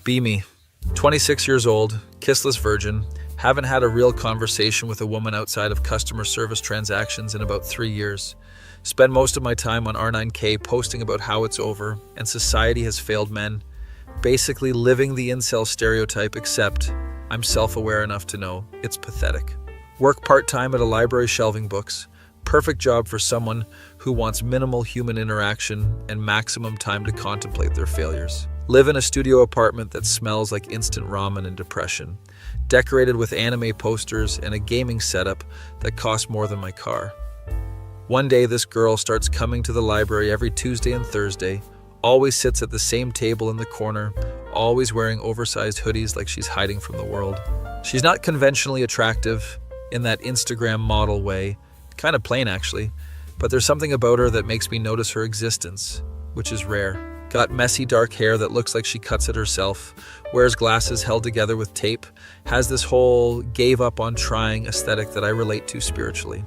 Be me. 26 years old, kissless virgin, haven't had a real conversation with a woman outside of customer service transactions in about 3 years. Spend most of my time on R9K posting about how it's over and society has failed men. Basically living the incel stereotype, except I'm self-aware enough to know it's pathetic. Work part-time at a library shelving books. Perfect job for someone who wants minimal human interaction and maximum time to contemplate their failures. Live in a studio apartment that smells like instant ramen and depression. Decorated with anime posters and a gaming setup that costs more than my car. One day this girl starts coming to the library every Tuesday and Thursday, always sits at the same table in the corner, always wearing oversized hoodies like she's hiding from the world. She's not conventionally attractive in that Instagram model way, kind of plain actually, but there's something about her that makes me notice her existence, which is rare. Got messy dark hair that looks like she cuts it herself, wears glasses held together with tape, has this whole gave up on trying aesthetic that I relate to spiritually.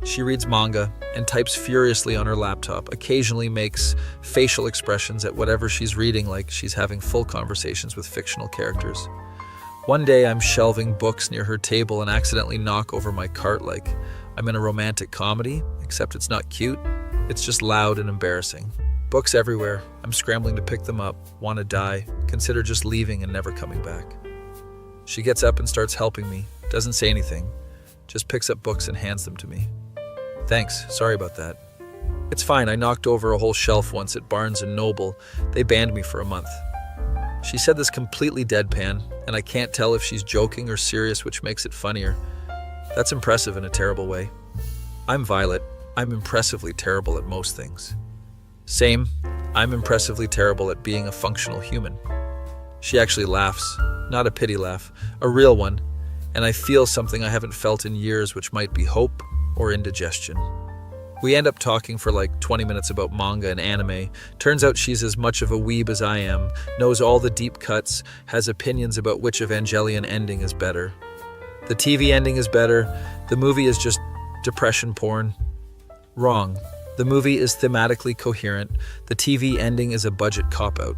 She reads manga and types furiously on her laptop, occasionally makes facial expressions at whatever she's reading like she's having full conversations with fictional characters. One day I'm shelving books near her table and accidentally knock over my cart like I'm in a romantic comedy, except it's not cute, it's just loud and embarrassing. Books everywhere. I'm scrambling to pick them up, want to die, consider just leaving and never coming back. She gets up and starts helping me, doesn't say anything, just picks up books and hands them to me. Thanks, sorry about that. It's fine, I knocked over a whole shelf once at Barnes & Noble. They banned me for a month. She said this completely deadpan, and I can't tell if she's joking or serious, which makes it funnier. That's impressive in a terrible way. I'm Violet. I'm impressively terrible at most things. Same, I'm impressively terrible at being a functional human. She actually laughs, not a pity laugh, a real one, and I feel something I haven't felt in years, which might be hope or indigestion. We end up talking for like 20 minutes about manga and anime. Turns out she's as much of a weeb as I am, knows all the deep cuts, has opinions about which Evangelion ending is better. The TV ending is better, the movie is just depression porn. Wrong. The movie is thematically coherent. The TV ending is a budget cop-out.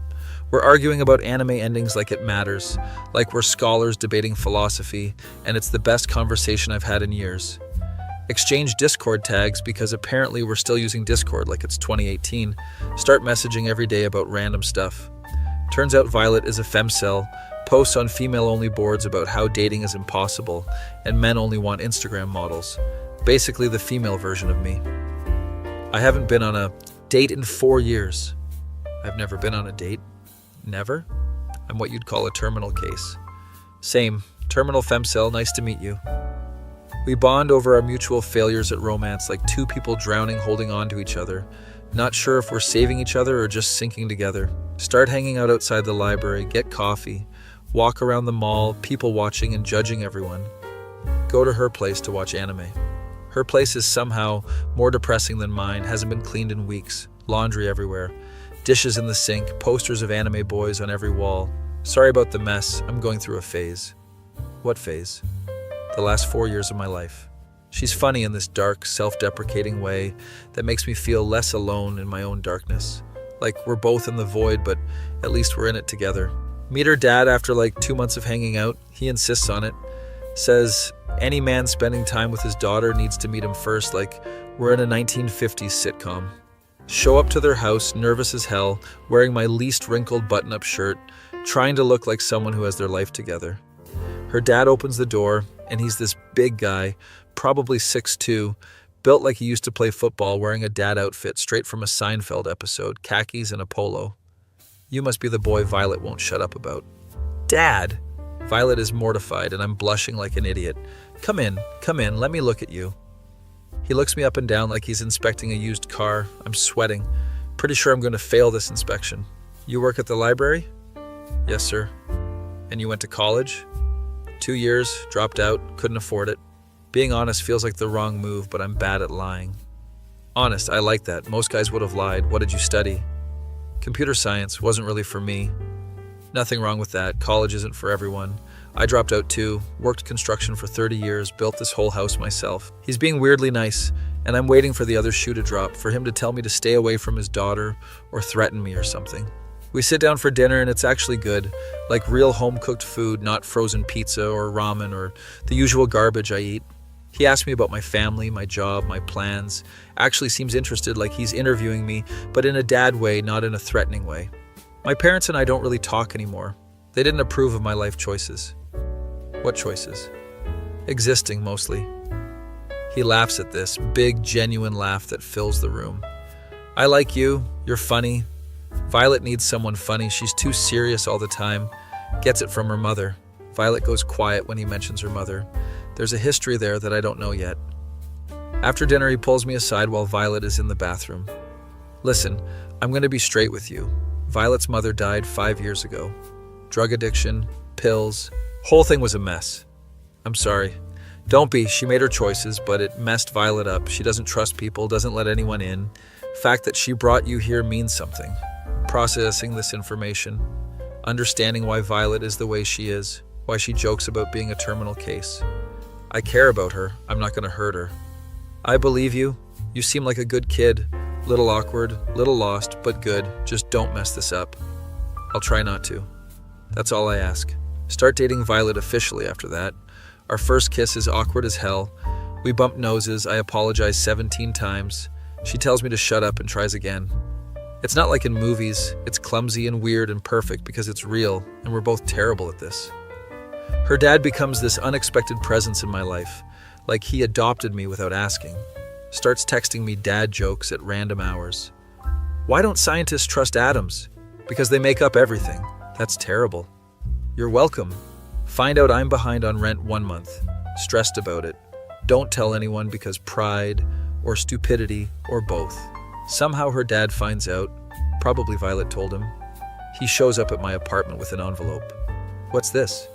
We're arguing about anime endings like it matters, like we're scholars debating philosophy, and it's the best conversation I've had in years. Exchange Discord tags because apparently we're still using Discord like it's 2018. Start messaging every day about random stuff. Turns out Violet is a Femcel, posts on female-only boards about how dating is impossible, and men only want Instagram models. Basically the female version of me. I haven't been on a date in 4 years. I've never been on a date. Never? I'm what you'd call a terminal case. Same. Terminal Femcel, nice to meet you. We bond over our mutual failures at romance like two people drowning holding on to each other. Not sure if we're saving each other or just sinking together. Start hanging out outside the library, get coffee, walk around the mall, people watching and judging everyone. Go to her place to watch anime. Her place is somehow more depressing than mine, hasn't been cleaned in weeks, laundry everywhere, dishes in the sink, posters of anime boys on every wall. Sorry about the mess, I'm going through a phase. What phase? The last 4 years of my life. She's funny in this dark, self-deprecating way that makes me feel less alone in my own darkness. Like we're both in the void, but at least we're in it together. Meet her dad after like 2 months of hanging out. He insists on it. Says any man spending time with his daughter needs to meet him first, like we're in a 1950s sitcom. Show up to their house, nervous as hell, wearing my least wrinkled button-up shirt, trying to look like someone who has their life together. Her dad opens the door, and he's this big guy, probably 6'2", built like he used to play football, wearing a dad outfit straight from a Seinfeld episode, khakis and a polo. You must be the boy Violet won't shut up about. Dad! Violet is mortified, and I'm blushing like an idiot. Come in, let me look at you. He looks me up and down like he's inspecting a used car. I'm sweating. Pretty sure I'm going to fail this inspection. You work at the library? Yes, sir. And you went to college? 2 years, dropped out, couldn't afford it. Being honest feels like the wrong move, but I'm bad at lying. Honest, I like that. Most guys would have lied. What did you study? Computer science wasn't really for me. Nothing wrong with that. College isn't for everyone. I dropped out too, worked construction for 30 years, built this whole house myself. He's being weirdly nice, and I'm waiting for the other shoe to drop, for him to tell me to stay away from his daughter or threaten me or something. We sit down for dinner and it's actually good, like real home-cooked food, not frozen pizza or ramen or the usual garbage I eat. He asks me about my family, my job, my plans. Actually seems interested, like he's interviewing me, but in a dad way, not in a threatening way. My parents and I don't really talk anymore. They didn't approve of my life choices. What choices? Existing, mostly. He laughs at this, big, genuine laugh that fills the room. I like you. You're funny. Violet needs someone funny. She's too serious all the time. Gets it from her mother. Violet goes quiet when he mentions her mother. There's a history there that I don't know yet. After dinner, he pulls me aside while Violet is in the bathroom. Listen, I'm going to be straight with you. Violet's mother died 5 years ago. Drug addiction, pills, whole thing was a mess. I'm sorry. Don't be. She made her choices, but it messed Violet up. She doesn't trust people, doesn't let anyone in. Fact that she brought you here means something. Processing this information, understanding why Violet is the way she is, why she jokes about being a terminal case. I care about her. I'm not going to hurt her. I believe you. You seem like a good kid. Little awkward, little lost, but good. Just don't mess this up. I'll try not to. That's all I ask. Start dating Violet officially after that. Our first kiss is awkward as hell. We bump noses. I apologize 17 times. She tells me to shut up and tries again. It's not like in movies. It's clumsy and weird and perfect because it's real, and we're both terrible at this. Her dad becomes this unexpected presence in my life, like he adopted me without asking. Starts texting me dad jokes at random hours. Why don't scientists trust atoms? Because they make up everything. That's terrible. You're welcome. Find out I'm behind on rent 1 month. Stressed about it. Don't tell anyone because pride or stupidity or both. Somehow her dad finds out. Probably Violet told him. He shows up at my apartment with an envelope. What's this?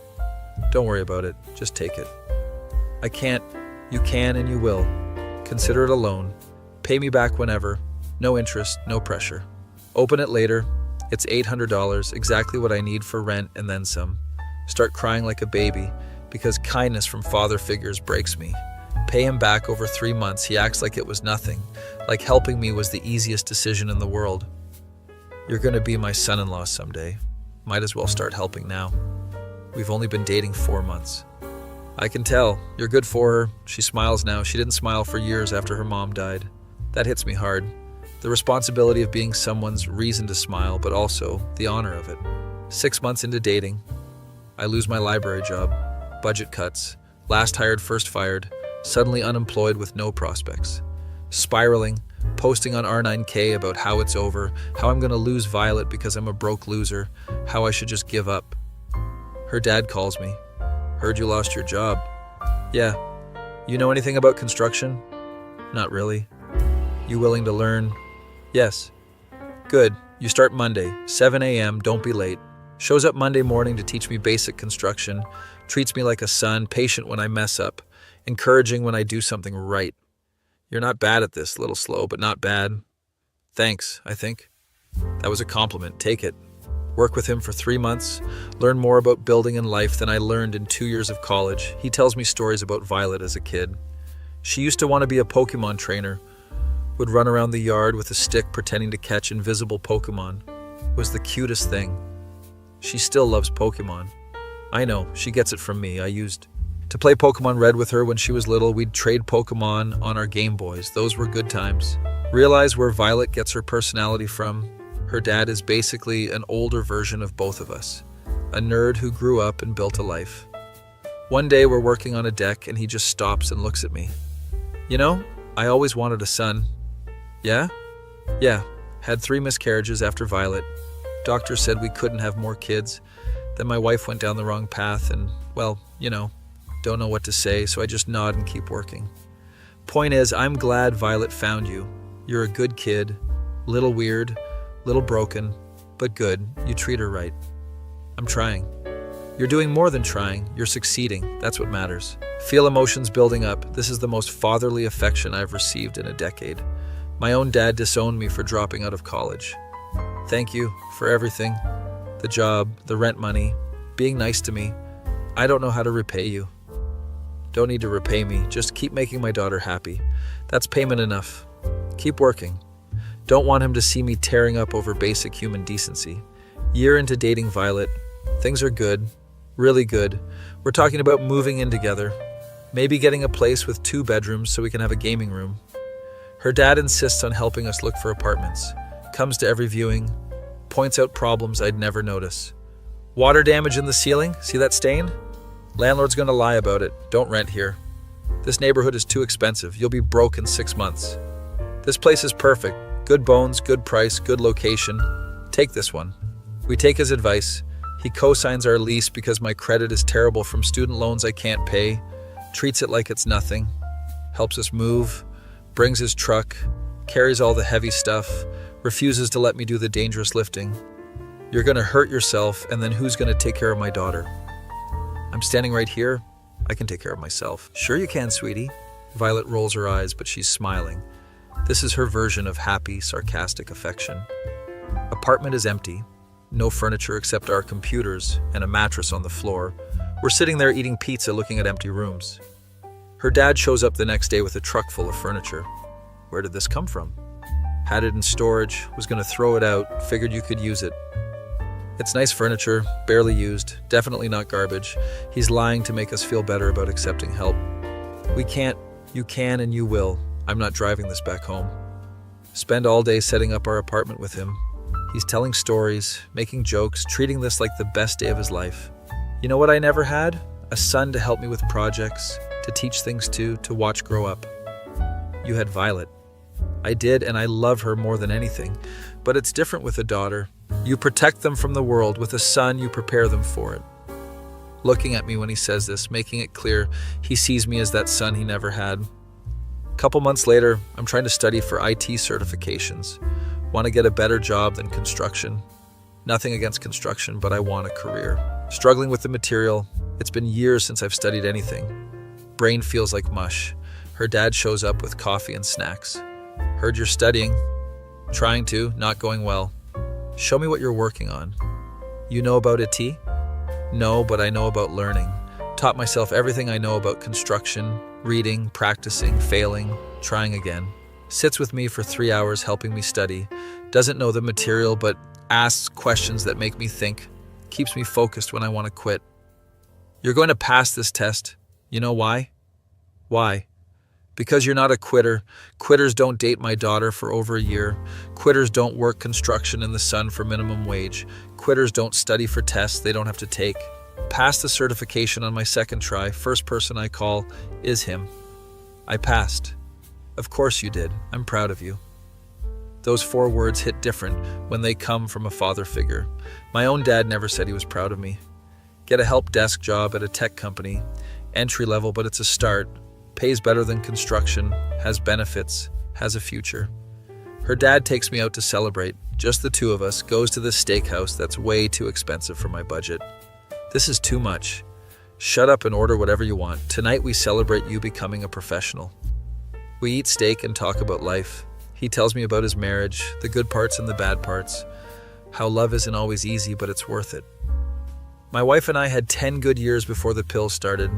Don't worry about it. Just take it. I can't. You can and you will. Consider it a loan. Pay me back whenever. No interest, no pressure. Open it later. It's $800, exactly what I need for rent and then some. Start crying like a baby because kindness from father figures breaks me. Pay him back over 3 months. He acts like it was nothing, like helping me was the easiest decision in the world. You're going to be my son-in-law someday. Might as well start helping now. We've only been dating 4 months. I can tell. You're good for her. She smiles now. She didn't smile for years after her mom died. That hits me hard. The responsibility of being someone's reason to smile, but also the honor of it. 6 months into dating, I lose my library job. Budget cuts. Last hired, first fired. Suddenly unemployed with no prospects. Spiraling, posting on R9K about how it's over, how I'm going to lose Violet because I'm a broke loser, how I should just give up. Her dad calls me. Heard you lost your job. Yeah. You know anything about construction? Not really. You willing to learn? Yes. Good. You start Monday, 7 a.m., don't be late. Shows up Monday morning to teach me basic construction, treats me like a son, patient when I mess up, encouraging when I do something right. You're not bad at this, little slow, but not bad. Thanks, I think. That was a compliment, take it. Work with him for 3 months, learn more about building and life than I learned in 2 years of college. He tells me stories about Violet as a kid. She used to want to be a Pokemon trainer, would run around the yard with a stick pretending to catch invisible Pokemon. It was the cutest thing. She still loves Pokemon. I know, she gets it from me. I used to play Pokemon Red with her when she was little. We'd trade Pokemon on our Game Boys. Those were good times. Realize where Violet gets her personality from. Her dad is basically an older version of both of us. A nerd who grew up and built a life. One day we're working on a deck and he just stops and looks at me. You know, I always wanted a son. Yeah? Yeah. Had 3 miscarriages after Violet. Doctor said we couldn't have more kids. Then my wife went down the wrong path and, well, you know, don't know what to say, so I just nod and keep working. Point is, I'm glad Violet found you. You're a good kid. Little weird, little broken, but good. You treat her right. I'm trying. You're doing more than trying. You're succeeding. That's what matters. Feel emotions building up. This is the most fatherly affection I've received in a decade. My own dad disowned me for dropping out of college. Thank you for everything. The job, the rent money, being nice to me. I don't know how to repay you. Don't need to repay me. Just keep making my daughter happy. That's payment enough. Keep working. Don't want him to see me tearing up over basic human decency. Year into dating Violet. Things are good. Really good. We're talking about moving in together. Maybe getting a place with 2 bedrooms so we can have a gaming room. Her dad insists on helping us look for apartments. Comes to every viewing. Points out problems I'd never notice. Water damage in the ceiling? See that stain? Landlord's gonna lie about it. Don't rent here. This neighborhood is too expensive. You'll be broke in 6 months. This place is perfect. Good bones, good price, good location. Take this one. We take his advice. He co-signs our lease because my credit is terrible from student loans I can't pay. Treats it like it's nothing. Helps us move. Brings his truck. Carries all the heavy stuff. Refuses to let me do the dangerous lifting. You're gonna hurt yourself, and then who's gonna take care of my daughter? I'm standing right here. I can take care of myself. Sure you can, sweetie. Violet rolls her eyes, but she's smiling. This is her version of happy, sarcastic affection. Apartment is empty. No furniture except our computers and a mattress on the floor. We're sitting there eating pizza looking at empty rooms. Her dad shows up the next day with a truck full of furniture. Where did this come from? Had it in storage, was gonna throw it out, figured you could use it. It's nice furniture, barely used, definitely not garbage. He's lying to make us feel better about accepting help. We can't, you can and you will. I'm not driving this back home. Spend all day setting up our apartment with him. He's telling stories, making jokes, treating this like the best day of his life. You know what I never had? A son to help me with projects, to teach things to watch grow up. You had Violet. I did, and I love her more than anything. But it's different with a daughter. You protect them from the world. With a son, you prepare them for it. Looking at me when he says this, making it clear he sees me as that son he never had. A couple months later, I'm trying to study for IT certifications. Want to get a better job than construction. Nothing against construction, but I want a career. Struggling with the material. It's been years since I've studied anything. Brain feels like mush. Her dad shows up with coffee and snacks. Heard you're studying. Trying to, not going well. Show me what you're working on. You know about IT? No, but I know about learning. Taught myself everything I know about construction, reading, practicing, failing, trying again. Sits with me for 3 hours helping me study. Doesn't know the material, but asks questions that make me think. Keeps me focused when I want to quit. You're going to pass this test. You know why? Why? Because you're not a quitter. Quitters don't date my daughter for over a year. Quitters don't work construction in the sun for minimum wage. Quitters don't study for tests they don't have to take. Passed the certification on my second try. First person I call is him. I passed. Of course you did. I'm proud of you. Those 4 words hit different when they come from a father figure. My own dad never said he was proud of me. Get a help desk job at a tech company. Entry level, but it's a start. Pays better than construction, has benefits, has a future. Her dad takes me out to celebrate. Just the 2 of us, goes to this steakhouse that's way too expensive for my budget. This is too much. Shut up and order whatever you want. Tonight we celebrate you becoming a professional. We eat steak and talk about life. He tells me about his marriage, the good parts and the bad parts. How love isn't always easy, but it's worth it. My wife and I had 10 good years before the pills started.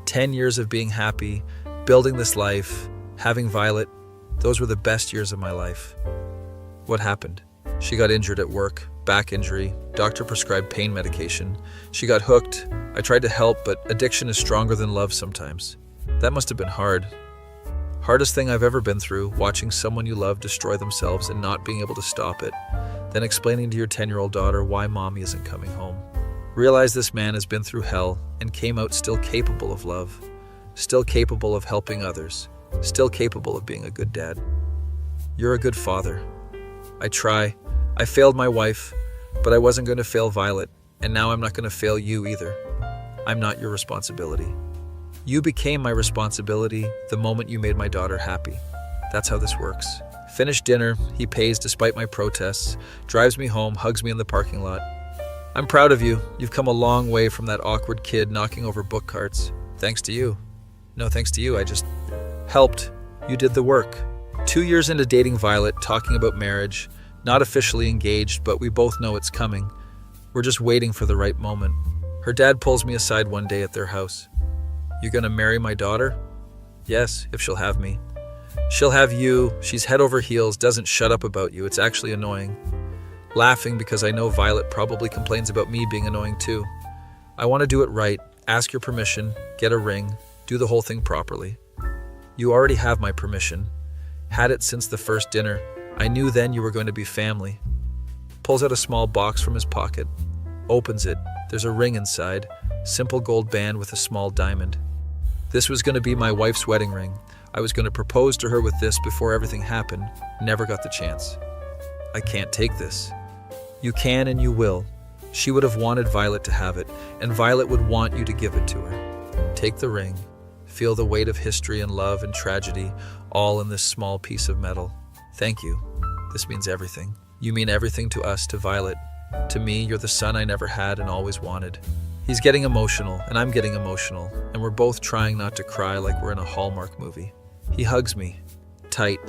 10 years of being happy, building this life, having Violet. Those were the best years of my life. What happened? She got injured at work, back injury. Doctor prescribed pain medication. She got hooked. I tried to help, but addiction is stronger than love sometimes. That must have been hard. Hardest thing I've ever been through, watching someone you love destroy themselves and not being able to stop it. Then explaining to your 10-year-old daughter why mommy isn't coming home. Realize this man has been through hell and came out still capable of love. Still capable of helping others. Still capable of being a good dad. You're a good father. I try. I failed my wife, but I wasn't going to fail Violet, and now I'm not going to fail you either. I'm not your responsibility. You became my responsibility the moment you made my daughter happy. That's how this works. Finished dinner, he pays despite my protests, drives me home, hugs me in the parking lot. I'm proud of you. You've come a long way from that awkward kid knocking over book carts. Thanks to you. No thanks to you, I just helped. You did the work. 2 years into dating Violet, talking about marriage, not officially engaged, but we both know it's coming. We're just waiting for the right moment. Her dad pulls me aside one day at their house. You gonna marry my daughter? Yes, if she'll have me. She'll have you. She's head over heels, doesn't shut up about you. It's actually annoying. laughing because I know Violet probably complains about me being annoying too. I want to do it right, ask your permission, get a ring, do the whole thing properly. You already have my permission. Had it since the first dinner. I knew then you were going to be family. Pulls out a small box from his pocket. Opens it. There's a ring inside. Simple gold band with a small diamond. This was going to be my wife's wedding ring. I was going to propose to her with this before everything happened. Never got the chance. I can't take this. You can and you will. She would have wanted Violet to have it, and Violet would want you to give it to her. Take the ring. Feel the weight of history and love and tragedy, all in this small piece of metal. Thank you. This means everything. You mean everything to us, to Violet. To me, you're the son I never had and always wanted. He's getting emotional, and I'm getting emotional, and we're both trying not to cry like we're in a Hallmark movie. He hugs me. Tight.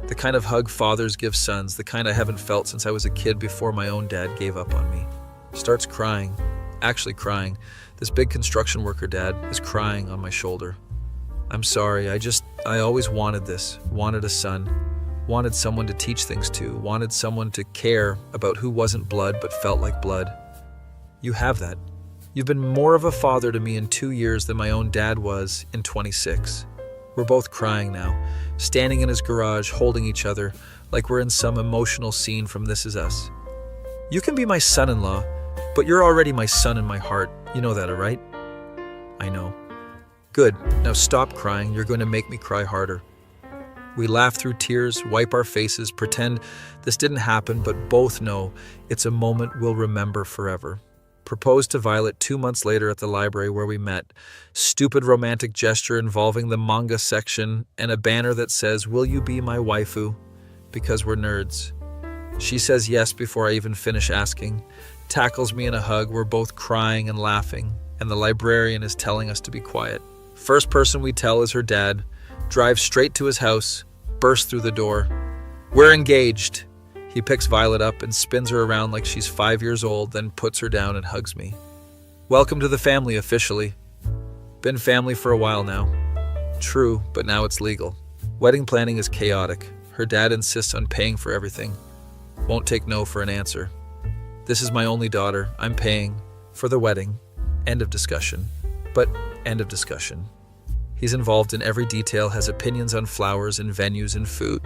The kind of hug fathers give sons, the kind I haven't felt since I was a kid before my own dad gave up on me. Starts crying. Actually crying. This big construction worker dad is crying on my shoulder. I'm sorry, I always wanted this. Wanted a son. Wanted someone to teach things to. Wanted someone to care about who wasn't blood but felt like blood. You have that. You've been more of a father to me in 2 years than my own dad was in 26. We're both crying now, standing in his garage, holding each other, like we're in some emotional scene from This Is Us. You can be my son-in-law, but you're already my son in my heart. You know that, right? I know. Good. Now stop crying. You're going to make me cry harder. We laugh through tears, wipe our faces, pretend this didn't happen, but both know it's a moment we'll remember forever. Proposed to Violet 2 months later at the library where we met. Stupid romantic gesture involving the manga section and a banner that says, "Will you be my waifu?" Because we're nerds. She says yes before I even finish asking. Tackles me in a hug. We're both crying and laughing, and the librarian is telling us to be quiet. First person we tell is her dad. Drives straight to his house, bursts through the door. We're engaged. He picks Violet up and spins her around like she's 5 years old, then puts her down and hugs me. Welcome to the family officially. Been family for a while now. True, but now it's legal. Wedding planning is chaotic. Her dad insists on paying for everything. Won't take no for an answer. This is my only daughter. I'm paying for the wedding. End of discussion. But end of discussion. He's involved in every detail, has opinions on flowers and venues and food.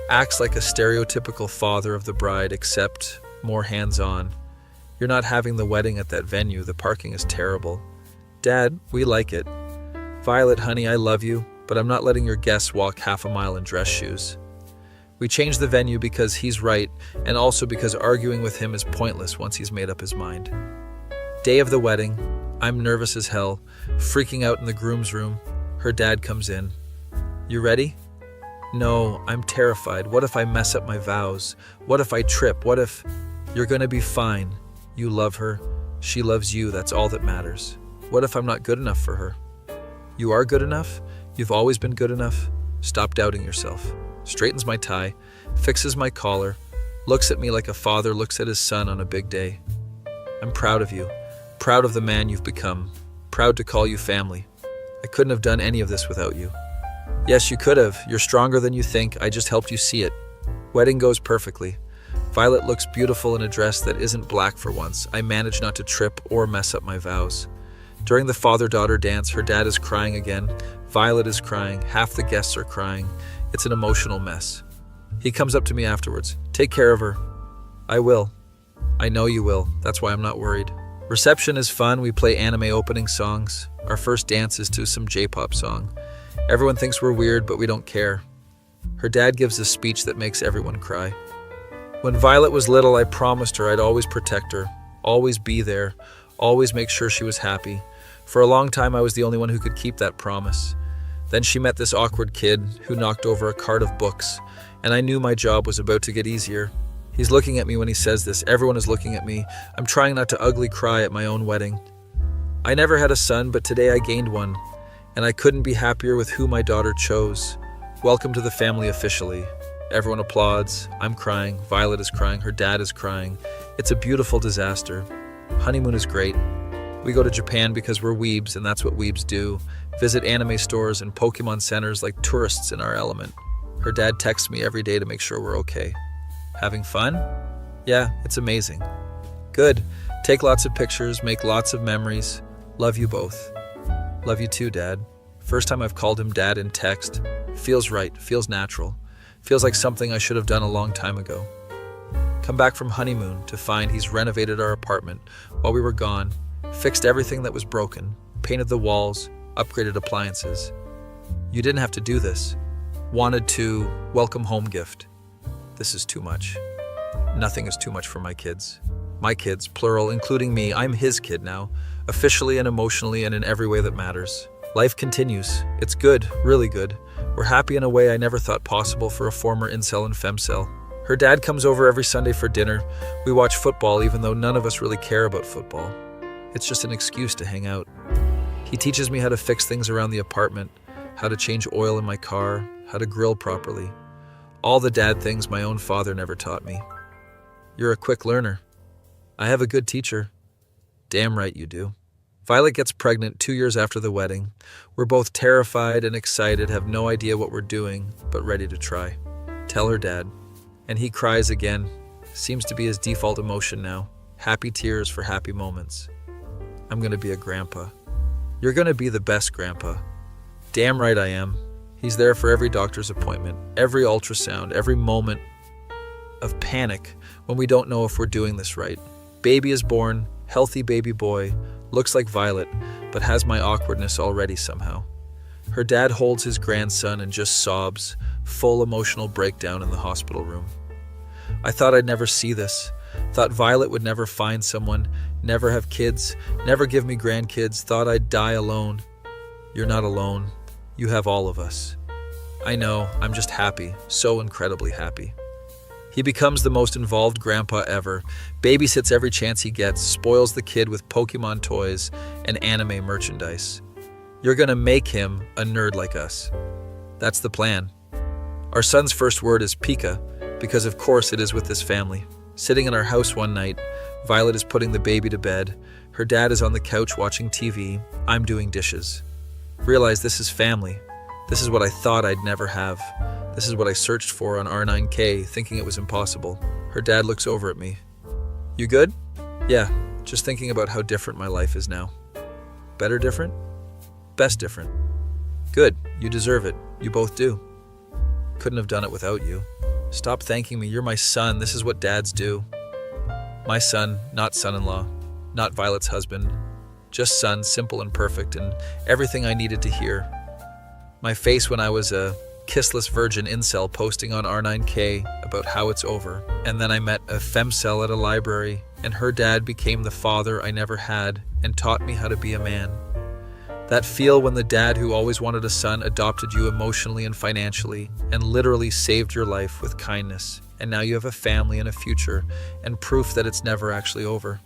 Acts like a stereotypical father of the bride, except more hands-on. You're not having the wedding at that venue. The parking is terrible. Dad, we like it. Violet, honey, I love you, but I'm not letting your guests walk half a mile in dress shoes. We changed the venue because he's right, and also because arguing with him is pointless once he's made up his mind. Day of the wedding, I'm nervous as hell, freaking out in the groom's room. Her dad comes in. You ready? No, I'm terrified. What if I mess up my vows? What if I trip? What if... You're gonna be fine. You love her. She loves you. That's all that matters. What if I'm not good enough for her? You are good enough? You've always been good enough? Stop doubting yourself. Straightens my tie, fixes my collar, looks at me like a father looks at his son on a big day. I'm proud of you. Proud of the man you've become. Proud to call you family. I couldn't have done any of this without you. Yes, you could have. You're stronger than you think. I just helped you see it. Wedding goes perfectly. Violet looks beautiful in a dress that isn't black for once. I manage not to trip or mess up my vows. During the father-daughter dance, her dad is crying again. Violet is crying. Half the guests are crying. It's an emotional mess. He comes up to me afterwards. Take care of her. I will. I know you will. That's why I'm not worried. Reception is fun. We play anime opening songs. Our first dance is to some J-pop song. Everyone thinks we're weird, but we don't care. Her dad gives a speech that makes everyone cry. When Violet was little, I promised her I'd always protect her, always be there, always make sure she was happy. For a long time, I was the only one who could keep that promise. Then she met this awkward kid who knocked over a cart of books, and I knew my job was about to get easier. He's looking at me when he says this. Everyone is looking at me. I'm trying not to ugly cry at my own wedding. I never had a son, but today I gained one, and I couldn't be happier with who my daughter chose. Welcome to the family officially. Everyone applauds. I'm crying. Violet is crying. Her dad is crying. It's a beautiful disaster. Honeymoon is great. We go to Japan because we're weebs, and that's what weebs do. Visit anime stores and Pokemon centers like tourists in our element. Her dad texts me every day to make sure we're okay. Having fun? Yeah, it's amazing. Good. Take lots of pictures, make lots of memories. Love you both. Love you too, Dad. First time I've called him Dad in text. Feels right, feels natural. Feels like something I should have done a long time ago. Come back from honeymoon to find he's renovated our apartment while we were gone, fixed everything that was broken, painted the walls, upgraded appliances. You didn't have to do this. Wanted to welcome home gift. This is too much. Nothing is too much for my kids. My kids, plural, including me. I'm his kid now, officially and emotionally and in every way that matters. Life continues. It's good, really good. We're happy in a way I never thought possible for a former Incel and Femcel. Her dad comes over every Sunday for dinner. We watch football even though none of us really care about football. It's just an excuse to hang out. He teaches me how to fix things around the apartment, how to change oil in my car, how to grill properly. All the dad things my own father never taught me. You're a quick learner. I have a good teacher. Damn right you do. Violet gets pregnant 2 years after the wedding. We're both terrified and excited, have no idea what we're doing, but ready to try. Tell her dad. And he cries again. Seems to be his default emotion now. Happy tears for happy moments. I'm gonna be a grandpa. You're gonna be the best grandpa. Damn right I am. He's there for every doctor's appointment, every ultrasound, every moment of panic when we don't know if we're doing this right. Baby is born, healthy baby boy, looks like Violet, but has my awkwardness already somehow. Her dad holds his grandson and just sobs, full emotional breakdown in the hospital room. I thought I'd never see this. Thought Violet would never find someone, never have kids, never give me grandkids. Thought I'd die alone. You're not alone. You have all of us. I know, I'm just happy, so incredibly happy. He becomes the most involved grandpa ever, babysits every chance he gets, spoils the kid with Pokemon toys and anime merchandise. You're gonna make him a nerd like us. That's the plan. Our son's first word is Pika, because of course it is with this family. Sitting in our house one night, Violet is putting the baby to bed. Her dad is on the couch watching TV. I'm doing dishes. Realize this is family. This is what I thought I'd never have. This is what I searched for on R9K, thinking it was impossible. Her dad looks over at me. You good? Yeah, just thinking about how different my life is now. Better different? Best different. Good, you deserve it. You both do. Couldn't have done it without you. Stop thanking me, you're my son, this is what dads do. My son, not son-in-law, not Violet's husband. Just son, simple and perfect, and everything I needed to hear. My face when I was a kissless virgin incel posting on R9K about how it's over. And then I met a femcel at a library, and her dad became the father I never had and taught me how to be a man. That feel when the dad who always wanted a son adopted you emotionally and financially and literally saved your life with kindness. And now you have a family and a future and proof that it's never actually over.